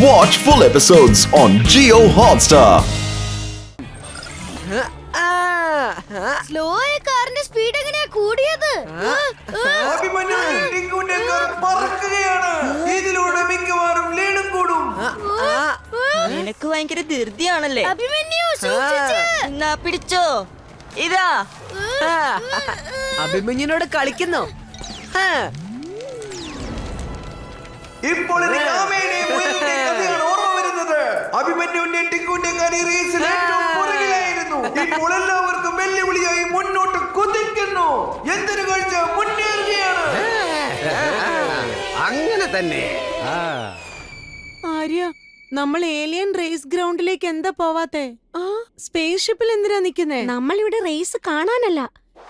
Watch full episodes on Jio Hotstar. Slow ആയ കാറിന്റെ speed എങ്ങനെയാ കൂടിയത്? ഇതിലൂടെ മിക്കവാറും ലീഡും കൂടും. നിനക്ക് ഭയങ്കര ധൃതിയാണല്ലേ? അഭിമന്യു സൂക്ഷിച്ച്. എന്നാ പിടിച്ചോ, ഇതാ. അഭിമന്യുനോട് കളിക്കുന്നു. ഇപ്പോൾ എനിക്ക് ആമയുടെയും മുയലിന്റെയും കഥയാണ് ഓർമ്മ വരുന്നത്. അഭിമന്യുവിന്റെ ടിക്കുവിന്റെ കാര്യം റേസിൽ ഏറ്റവും പുറകിലായിരുന്നു. ഇപ്പോൾ എല്ലാവർക്കും വെല്ലുവിളിയായി മുന്നോട്ട് കുതിക്കുന്നു. എന്തൊരു കാഴ്ച, മുന്നേറുകയാണ്. അങ്ങനെ തന്നെ. ആര്യ, നമ്മൾ ഏലിയൻ റേസ് ഗ്രൗണ്ടിലേക്ക് എന്താ പോവാത്തെ? സ്പേസ് ഷിപ്പിൽ എന്തിനാ നിക്കുന്നേ? നമ്മളിവിടെ റേസ് കാണാനല്ല,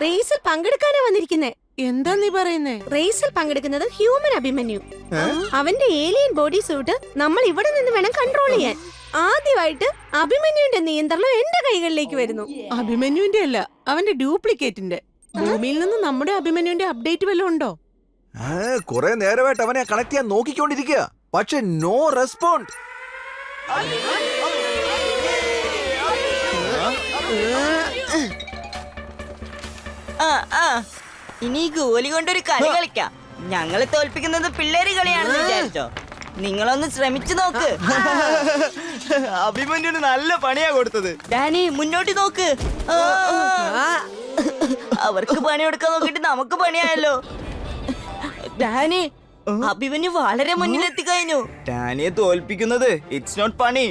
റേസിൽ പങ്കെടുക്കാനാ വന്നിരിക്കുന്നേ. എന്താ നീ പറയുന്നേ? റേസിൽ പങ്കെടുക്കുന്നത് ഹ്യൂമൻ അഭിമന്യു. അവന്റെ ഏലിയൻ ബോഡി സൂട്ട് നമ്മൾ ഇവിടെ നിന്ന് വേണം കൺട്രോൾ ചെയ്യാൻ. ആദ്യമായിട്ട് അഭിമന്യുവിന്റെ നിയന്ത്രണം എന്റെ കൈകളിലേക്ക് വരുന്നു. അഭിമന്യുവിന്റെ അല്ല, അവന്റെ ഡ്യൂപ്ലിക്കേറ്റിന്റെ. ഭൂമിയിൽ നിന്ന് നമ്മുടെ അഭിമന്യുവിന്റെ അപ്ഡേറ്റ് വല്ലതും ഉണ്ടോ? കുറെ നേരമായിട്ട് അവനെ കണക്ട് ചെയ്യാൻ നോക്കിക്കൊണ്ടിരിക്കുക, പക്ഷെ നോ റെസ്പോണ്ട്. ഇനി ഈ ഗോലി കൊണ്ടൊരു കളി കളിക്കാം. ഞങ്ങളെ തോൽപ്പിക്കുന്നത് പിള്ളേര് കളിയാണെന്ന് വിചാരിച്ചോ? നിങ്ങളൊന്ന് ശ്രമിച്ചു നോക്ക്. അഭിമന്യുന് നല്ല പണിയാ കൊടുത്തത്. ഡാനി, മുന്നോട്ട് നോക്ക്. അവർക്ക് പണി കൊടുക്കാൻ നോക്കിട്ട് നമുക്ക് പണിയായല്ലോ. ഡാനി, അഭിമന്യു വളരെ മുന്നിലെത്തി കഴിഞ്ഞു. ഡാനിയെ തോൽപ്പിക്കുന്നത് ഇറ്റ്സ് നോട്ട് പണി.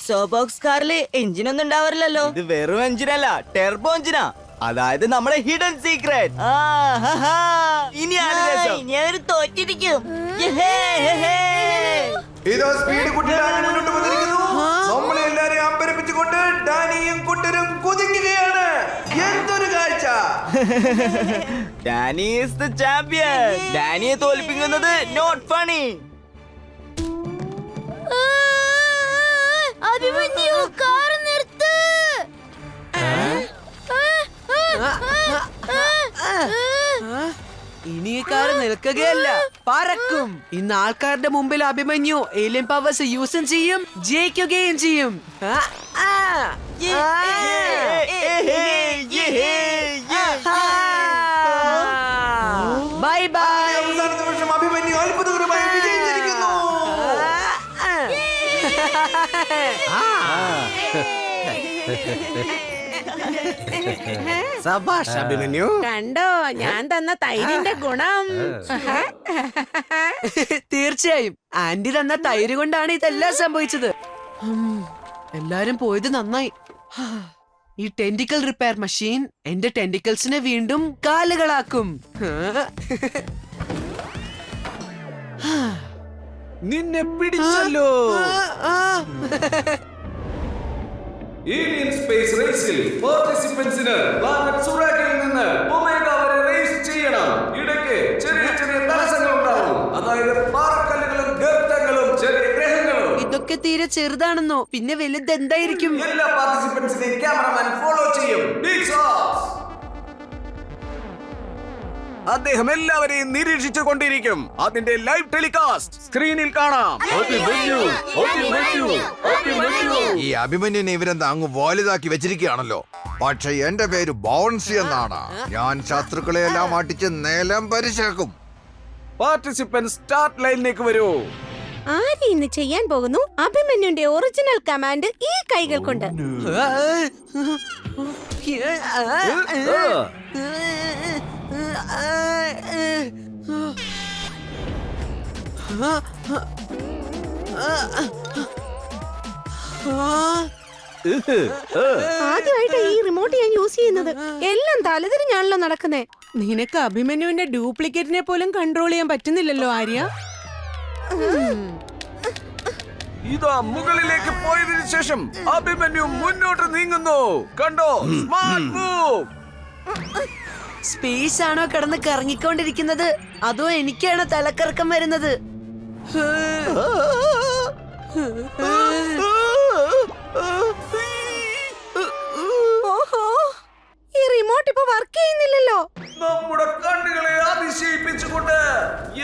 സോബോക്സ് കാറില് എഞ്ചിനൊന്നും ഉണ്ടാവാറില്ലല്ലോ. ഇത് വെറും എഞ്ചിനല്ല, ടെർബോ എഞ്ചിനാ. അതായത് നമ്മുടെ ഹിഡൻ സീക്രട്ട്. ഇനിയാണ് രസം. ഇനി അവര് തോറ്റിരിക്കും. ഇതോ സ്പീഡ് കുട്ടികളാണ് മുന്നോട്ട് വന്നിരിക്കുന്നു. നമ്മളെ എല്ലാരെയും അമ്പരപ്പിച്ചുകൊണ്ട് ഡാനിയും കുട്ടരും കുതിക്കുകയാണ്. എന്തൊരു കാഴ്ച! Danny is the champion. ഡാനിയെ തോൽപ്പിക്കുന്നത് നോട്ട് ഫണി. അഭിമന്യു, കാർ നിർത്ത്. ഇനി ഈ കാർ നിൽക്കുകയല്ല, പറക്കും. ഇന്ന് ആൾക്കാരുടെ മുമ്പിൽ അഭിമന്യു ഏലിയൻ പവേഴ്സ് യൂസും ചെയ്യും, ജയിക്കുകയും ചെയ്യും. Bye bye. അഭിമന്യു അത്ഭുതകരമായി വിജയിച്ചിരിക്കുന്നു. സബാഷ് അഭിമന്യു. കണ്ടോ ഞാൻ തന്ന തൈരിന്റെ ഗുണം? തീർച്ചയായും ആന്റി തന്ന തൈര് കൊണ്ടാണ് ഇതെല്ലാം സംഭവിച്ചത്. എല്ലാരും പോയത് നന്നായി. ഈ ടെന്റിക്കൽ റിപ്പയർ മെഷീൻ എന്റെ ടെന്റിക്കൽസിനെ വീണ്ടും കാലുകളാക്കും. നിന്നെ പിടിച്ചല്ലോ. ഏലിയൻ സ്പേസ് റേസിൽ പാർട്ടിസിപ്പൻസിന് പ്ലാനറ്റ് സുറാക്കിൽ നിന്ന് ഒമേഗ വരെ റേസ് ചെയ്യണം. ഇടയ്ക്ക് ചെറിയ ചെറിയ തടസ്സങ്ങൾ ഉണ്ടാവും, അതായത് പാറക്കല്ലുകളും ഗർത്തങ്ങളും ചെറിയ ഗ്രഹങ്ങളും. ഇതൊക്കെ തീരെ ചെറുതാണെന്നോ? പിന്നെ വലുത് എന്തായിരിക്കും? എല്ലാ പാർട്ടിസിപ്പൻസിനെയും ക്യാമറമാൻ ഫോളോ ചെയ്യും. Big shots. അദ്ദേഹം എല്ലാവരെയും നിരീക്ഷിച്ചു കൊണ്ടിരിക്കും. അതിന്റെ ലൈവ് ടെലികാസ്റ്റ് സ്ക്രീനിൽ കാണാം. ഈ അഭിമന്യുനെ ഇവരെന്താ അങ്ങ് വലുതാക്കി വെച്ചിരിക്കുകയാണല്ലോ. പക്ഷെ എന്റെ പേര് ബൗൺസി എന്നാണ്. ഞാൻ ശത്രുക്കളെ എല്ലാം അടിച്ച് നിലം പരിശാക്കും. പാർട്ടിസിപ്പന്റ് സ്റ്റാർട്ട് ലൈനിലേക്ക് വരൂ. ആര് ഇന്ന് ചെയ്യാൻ പോകുന്നു അഭിമന്യുന്റെ ഒറിജിനൽ കമാൻഡ് ഈ കൈകൾ കൊണ്ട്? ആദ്യമായിട്ട് ഈ റിമോട്ട് ഞാൻ യൂസ് ചെയ്യുന്നത്. എല്ലാം തലതിരിഞ്ഞാണല്ലോ നടക്കുന്നേ. നിനക്ക് അഭിമന്യുവിന്റെ ഡ്യൂപ്ലിക്കേറ്റിനെ പോലും കൺട്രോൾ ചെയ്യാൻ പറ്റുന്നില്ലല്ലോ ആര്യ. ഇതാ മുകളിലേക്ക് പോയതിനു ശേഷം അഭിമന്യു മുന്നോട്ട് നീങ്ങുന്നു. കണ്ടോ? Smart move. സ്പേസ് ആണോ കിടന്ന് കറങ്ങിക്കൊണ്ടിരിക്കുന്നത്, അതോ എനിക്കാണ് തലക്കറക്കം വരുന്നത്? ഓഹോ, ഈ റിമോട്ട് ഇപ്പൊ വർക്ക് ചെയ്യുന്നില്ലല്ലോ. നമ്മുടെ കണ്ണുകളെ അതിശയിപ്പിച്ചുകൊണ്ട്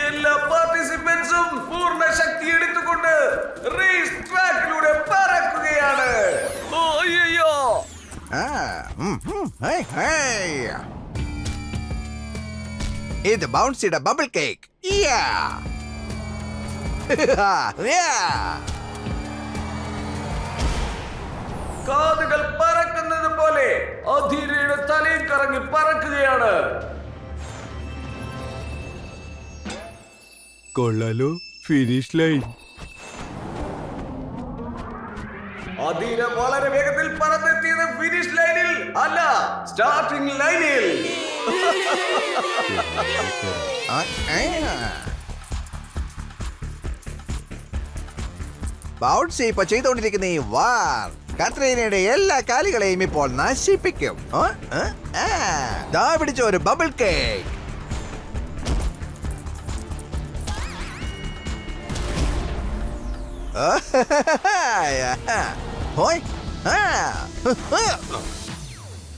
എല്ലാ പാർട്ടിസിപ്പൻസും പൂർണ്ണ ശക്തി ഇത് ബൗൺസിയുടെ ബബിൾ കേക്ക്. കാതുകൾ പറക്കുന്നത് പോലെ അധീരയുടെ തലയിൽ കറങ്ങി പറക്കുകയാണ്. കൊള്ളാലോ, ഫിനിഷ് ലൈൻ. അധീര വളരെ വേഗത്തിൽ പറന്നെത്തിയത് ഫിനിഷ് ലൈനിൽ അല്ല, സ്റ്റാർട്ടിംഗ് ലൈനിൽ. ബൗൺസി ഇപ്പൊ ചെയ്തുകൊണ്ടിരിക്കുന്ന ഈ വാർ കത്രീനയുടെ എല്ലാ കാലുകളെയും ഇപ്പോൾ നശിപ്പിക്കും. ദാ പിടിച്ച ഒരു ബബിൾ കേക്ക്.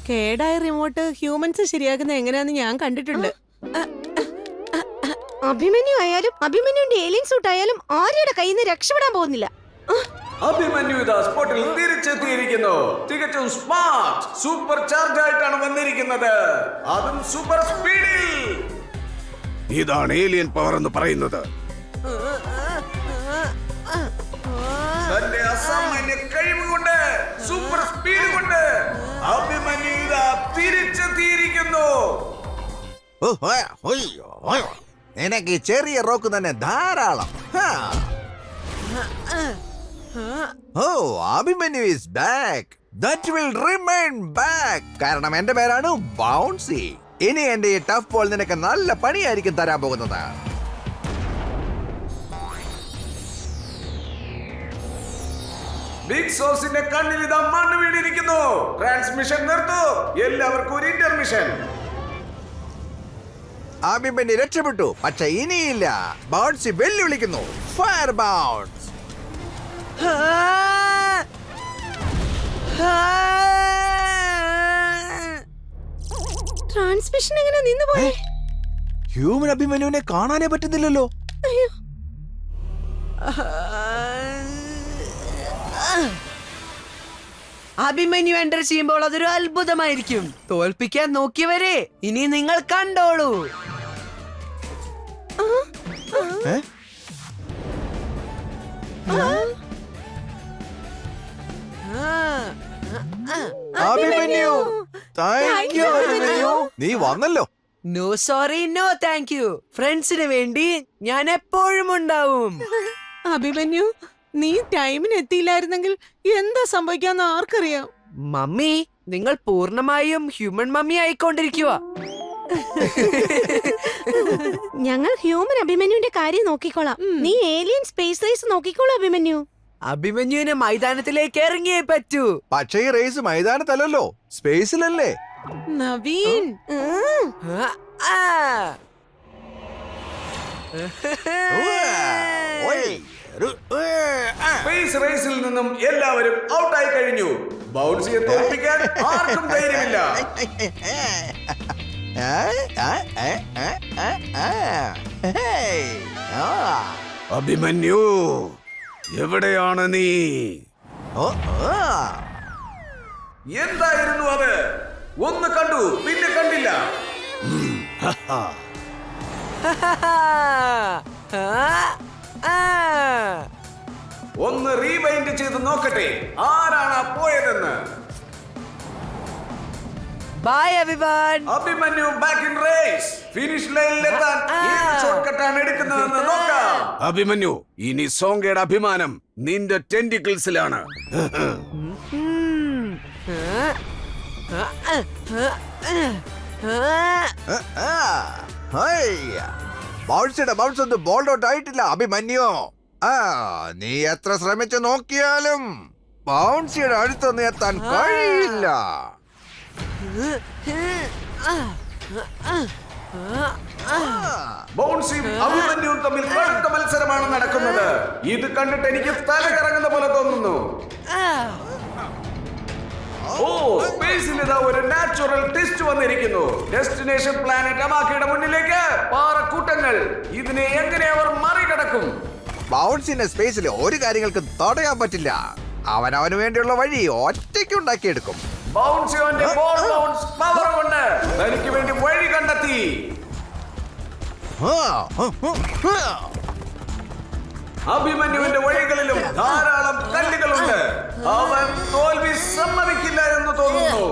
കേടായ റിമോട്ട് ഹ്യൂമൻസ് ശരിയാക്കുന്ന എങ്ങനെയാന്ന് ഞാൻ കണ്ടിട്ടുണ്ട്. അഭിമന്യു ആയാലും അഭിമന്യുന്റെ ഏലിയൻ സൂട്ട് ആയാലും ആര്യയുടെ കയ്യിൽ നിന്ന് രക്ഷപ്പെടാൻ പോകുന്നില്ല. അഭിമന്യു ഇതാ സ്പോട്ടിൽ തിരിച്ചെത്തിയിരിക്കുന്നു. തികച്ചും സ്മാർട്ട് സൂപ്പർ ചാർജ് ആയിട്ടാണ് വന്നിരിക്കുന്നത്, അതും സൂപ്പർ സ്പീഡിൽ. ഇതാണ് ഏലിയൻ പവർ എന്ന് പറയുന്നത്. തന്റെ അസാമാന്യ കഴിവ് കൊണ്ട്, സൂപ്പർ സ്പീഡ് കൊണ്ട് അഭിമന്യു ഇതാ തിരിച്ചെത്തിയിരിക്കുന്നു. നിനക്ക് ചെറിയ റോക്ക് തന്നെ ധാരാളം. Abhimanyu is back. That will remain back. കാരണം എന്റെ പേരാണ് ബൗൺസി. ഇനി എന്റെ ഈ ടഫ് ബോൾ നിനക്ക് നല്ല പണിയായിരിക്കും തരാൻ പോകുന്നത്. ബിഗ് സോസിന്റെ കണ്ണിൽ ഇതാ മണ്ണ് വീണിരിക്കുന്നു. ട്രാൻസ്മിഷൻ നിർത്തൂ, എല്ലാവർക്കും ഒരു ഇന്റർമിഷൻ. അഭിമന്യു രക്ഷപ്പെട്ടു, പക്ഷെ ഇനിയില്ല. ബൗൺസി വെല്ലുവിളിക്കുന്നു. Fire bounce. ട്രാൻസ്മിഷൻ എങ്ങനെ നിന്ന് പോയി? ഹ്യൂമൻ അഭിമന്യുവിനെ കാണാനേ പറ്റുന്നില്ലല്ലോ. അയ്യോ. അഭിമന്യു എൻ്റർ ചെയ്യുമ്പോൾ അതൊരു അത്ഭുതമായിരിക്കും. തോൽപ്പിക്കാൻ നോക്കിയവരെ ഇനി നിങ്ങൾ കണ്ടോളൂ. Abhimanyu, thank you Abhimanyu. നീ വന്നല്ലോ. No sorry, no thank you. ഫ്രണ്ട്സിന് വേണ്ടി ഞാൻ എപ്പോഴും ഉണ്ടാവും. അഭിമന്യു, നീ ടൈമിന് എത്തിയില്ലായിരുന്നെങ്കിൽ എന്താ സംഭവിക്കാന്ന് ആർക്കറിയാം. മമ്മി, നിങ്ങൾ പൂർണ്ണമായും ഹ്യൂമൻ മമ്മി ആയിക്കൊണ്ടിരിക്കുക. ഞങ്ങൾ ഹ്യൂമൻ അഭിമന്യുവിന്റെ കാര്യം നോക്കിക്കോളാം. നീ ഏലിയൻ സ്പേസ് റേസ് നോക്കിക്കോളൂ അഭിമന്യു. അഭിമന്യുവിന് മൈതാനത്തിലേക്ക് ഇറങ്ങിയേ പറ്റൂ. പക്ഷേ ഈ റേസ് മൈതാനത്തല്ലോ, സ്പേസിലല്ലേ. നവീൻ, സ്പേസ് റേസിൽ നിന്നും എല്ലാവരും ഔട്ടായി കഴിഞ്ഞു. ബൗൺസിയെ തോൽപ്പിക്കാൻ ആർക്കും ധൈര്യമില്ല. അഭിമന്യു, എവിടെയാണ് നീ? എന്തായിരുന്നു അത്? ഒന്ന് കണ്ടു, പിന്നെ കണ്ടില്ല. ഒന്ന് റീവൈൻഡ് ചെയ്ത് നോക്കട്ടെ ആരാണ് പോയതെന്ന്. Bye everyone. Abhimanyu back in race. Finish ലൈനിലെത്താൻ ഏത് ഷോർട്ട്കട്ടാണ് എടുക്കുന്നതെന്ന് നോക്കാം. അഭിമന്യു, ഇനി സോങ്കയുടെ അഭിമാനം നിന്റെ ടെന്റിക്കിൾസിലാണ്. ബൗൺസിയുടെ ബൗൺസ് ഒന്നും ബോൾഡ് ഔട്ട് ആയിട്ടില്ല അഭിമന്യു. നീ എത്ര ശ്രമിച്ചു നോക്കിയാലും ബൗൺസിയുടെ അടുത്തൊന്നും എത്താൻ കഴിയില്ല. ബൗൺസിയും അഭിമന്യുവും തമ്മിൽ കടുത്ത മത്സരമാണ് നടക്കുന്നത്. ഇത് കണ്ടിട്ട് എനിക്ക് തല കറങ്ങുന്ന പോലെ തോന്നുന്നു. ഓ, സ്പേസിൽ ഇതാ ഒരു നാച്ചുറൽ ട്വിസ്റ്റ് വന്നിരിക്കുന്നു. ഡെസ്റ്റിനേഷൻ പ്ലാനറ്റ് അമാക്കയുടെ മുന്നിലേക്ക് പാറക്കൂട്ടങ്ങൾ. ഇതിനെ എങ്ങനെ അവർ മറികടക്കും? ബൗൺസിന്റെ സ്പേസിൽ ഒരു കാര്യങ്ങൾക്കും തടയാൻ പറ്റില്ല. അവനവന് വേണ്ടിയുള്ള വഴി ഒറ്റയ്ക്ക് ഉണ്ടാക്കിയെടുക്കും. ബൗൺസിയോന്റെ ബോൾ ബൗൺസ് പവർ കൊണ്ട് തനിക്ക് വേണ്ടി വഴി കണ്ടെത്തി. അഭിമന്യുവിന്റെ വഴികളിലും ധാരാളം കല്ലുകളുണ്ട്. അവൻ തോൽവി സമ്മതിക്കില്ല എന്ന് തോന്നുന്നു.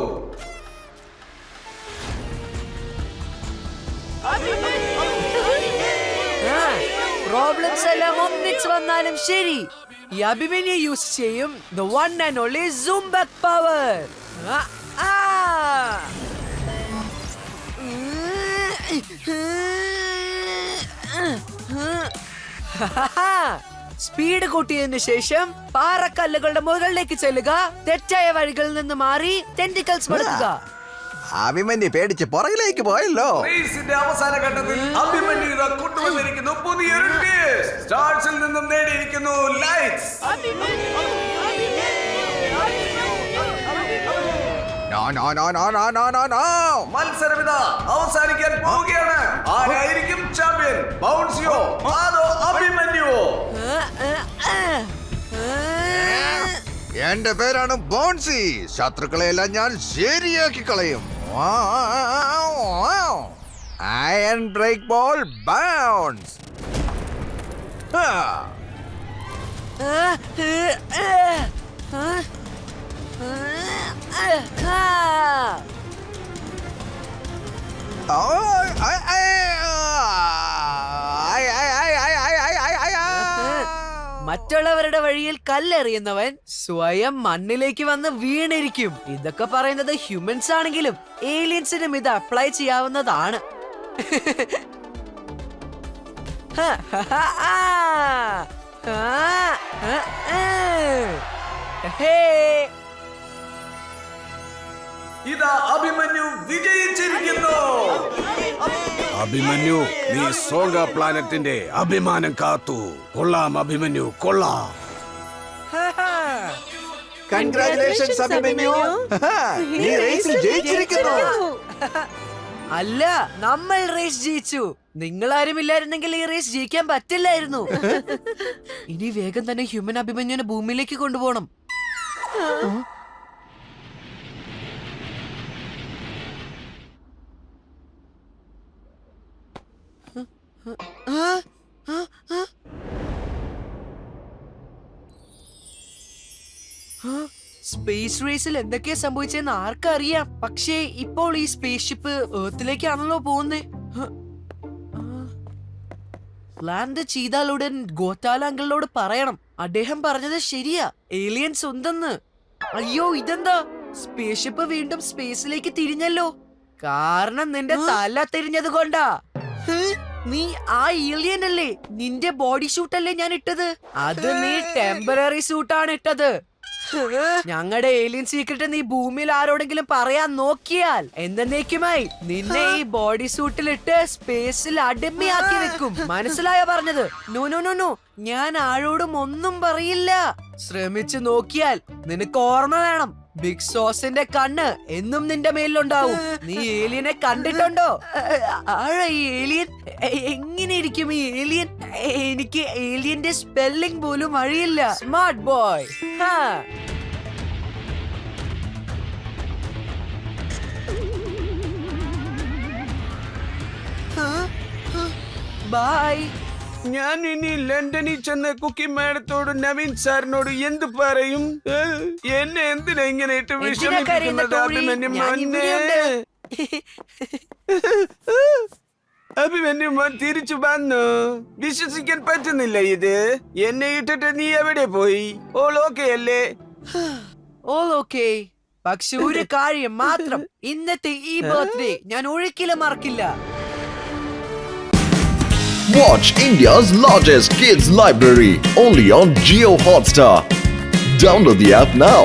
പ്രോബ്ലംസ് എല്ലാം ഒന്നിച്ച് വന്നാലും ശരി, ഈ അഭിമന്യു യൂസ് ചെയ്യും the one and only Zumbak power. Speed കൂട്ടിയതിനു ശേഷം പാറക്കല്ലുകളുടെ മുകളിലേക്ക് ചെല്ലുക, തെറ്റായ വഴികളിൽ നിന്ന് മാറി ടെന്റിക്കൽസ് മടക്കുക. അഭിമന്യു പേടിച്ച് പുറകിലേക്ക് പോയല്ലോ. റേസിന്റെ അവസാന ഘട്ടത്തിൽ അഭിമന്യു ഇതാ കൊണ്ടുവന്നിരിക്കുന്നു പുതിയൊരു ട്വിസ്റ്റ്. സ്റ്റാർസിൽ നിന്നും നേടിയിരിക്കുന്നു ലൈറ്റ്സ്. മത്സരം ഇതാ അവസാനിക്കാൻ പോവുകയാണ്. ആരായിരിക്കും ചാമ്പ്യൻ? ബൗൺസിയോ അതോ അഭിമന്യുവോ? എന്റെ പേരാണ് ബോൺസി. ശത്രുക്കളെല്ലാം ഞാൻ ശരിയാക്കി കളയും. Iron break ball bounce. മറ്റുള്ളവരുടെ വഴിയിൽ കല്ലെറിയുന്നവൻ സ്വയം മണ്ണിലേക്ക് വന്ന് വീണിരിക്കും. ഇതൊക്കെ പറയുന്നത് ഹ്യൂമൻസ് ആണെങ്കിലും ഏലിയൻസിനും ഇത് അപ്ലൈ ചെയ്യാവുന്നതാണ്. ഇതാ അഭിമന്യു വിജയിച്ചിരിക്കുന്നു. അഭിമന്യു, നീ സോങ്ക പ്ലാനറ്റിന്റെ അഭിമാനം കാത്തു. കൊള്ളാം അഭിമന്യു, കൊള്ളാം. കൺഗ്രാറ്റുലേഷൻസ് അഭിമന്യു. നീ റേസിൽ ജയിച്ചിരിക്കുന്നു. അല്ല, നമ്മൾ റേസ് ജയിച്ചു. നിങ്ങളാരും ഇല്ലായിരുന്നെങ്കിൽ ഈ റേസ് ജയിക്കാൻ പറ്റില്ലായിരുന്നു. ഇനി വേഗം തന്നെ ഹ്യൂമൻ അഭിമന്യുവിനെ ഭൂമിയിലേക്ക് കൊണ്ടുപോകണം. സ്പേസ് റേസിൽ എന്തൊക്കെയാ സംഭവിച്ചെന്ന് ആർക്കറിയാം. പക്ഷേ ഇപ്പോൾ ഈ സ്പേസ് ഷിപ്പ് എർത്തിലേക്കാണല്ലോ പോകുന്നേ. ലാൻഡ് ചെയ്താലുടൻ ഗോത്താല അങ്കിളിനോട് പറയണം. അദ്ദേഹം പറഞ്ഞത് ശരിയാ, ഏലിയൻസ് ഉണ്ടെന്ന്. അയ്യോ, ഇതെന്താ? സ്പേസ് ഷിപ്പ് വീണ്ടും സ്പേസിലേക്ക് തിരിഞ്ഞല്ലോ. കാരണം നിന്റെ തല തിരിഞ്ഞത് കൊണ്ടാ. നീ ആ ഏലിയൻ അല്ലേ? നിന്റെ ബോഡി സ്യൂട്ട് അല്ലേ ഞാൻ ഇട്ടത്? അത് നീ ടെമ്പററി സ്യൂട്ടാണ് ഇട്ടത്. ഞങ്ങളുടെ ഏലിയൻ സീക്രട്ട് നീ ഭൂമിയിൽ ആരോടെങ്കിലും പറയാൻ നോക്കിയാൽ എന്നേക്കുമായി നിന്നെ ഈ ബോഡി സൂട്ടിലിട്ട് സ്പേസിൽ അടിമയാക്കി വെക്കും. മനസ്സിലായോ പറഞ്ഞത്? നോ നോ നോ നോ, ഞാൻ ആരോടും ഒന്നും പറയില്ല. ശ്രമിച്ചു നോക്കിയാൽ നിനക്ക് ഓർമ്മ വേണം, ബിഗ് സോസിന്റെ കണ്ണ് എന്നും നിന്റെ മേലിലുണ്ടാവും. നീ ഏലിയനെ കണ്ടിട്ടുണ്ടോ? ആഴാ ഈ ഏലിയൻ? എങ്ങനെ ഇരിക്കും ഈ ഏലിയൻ? എനിക്ക് ഏലിയന്റെ സ്പെല്ലിംഗ് പോലും അറിയില്ല. Smart boy. ബൈ. ഞാൻ ഇനി ലണ്ടനിൽ ചെന്ന് കുക്കി മാഡത്തോട് നവീൻ സാറിനോട് എന്ത് പറയും? എന്നെ എന്തിനാ ഇങ്ങനെ ഇട്ട് വിഷമിപ്പിക്കുന്നത് അഭിമന്യു മോനെ? അഭിമന്യു മോൻ തിരിച്ചു വന്നു. വിശ്വസിക്കാൻ പറ്റുന്നില്ല ഇത്. എന്നെ ഇട്ടിട്ട് നീ എവിടെ പോയി? ഓൾ ഓക്കെ അല്ലേ? All okay. പക്ഷെ ഒരു കാര്യം മാത്രം, ഇന്നത്തെ ഈ ബർത്ത്ഡേ ഞാൻ ഒരിക്കലും മറക്കില്ല. Watch India's largest kids library only on Jio Hotstar. Download the app now.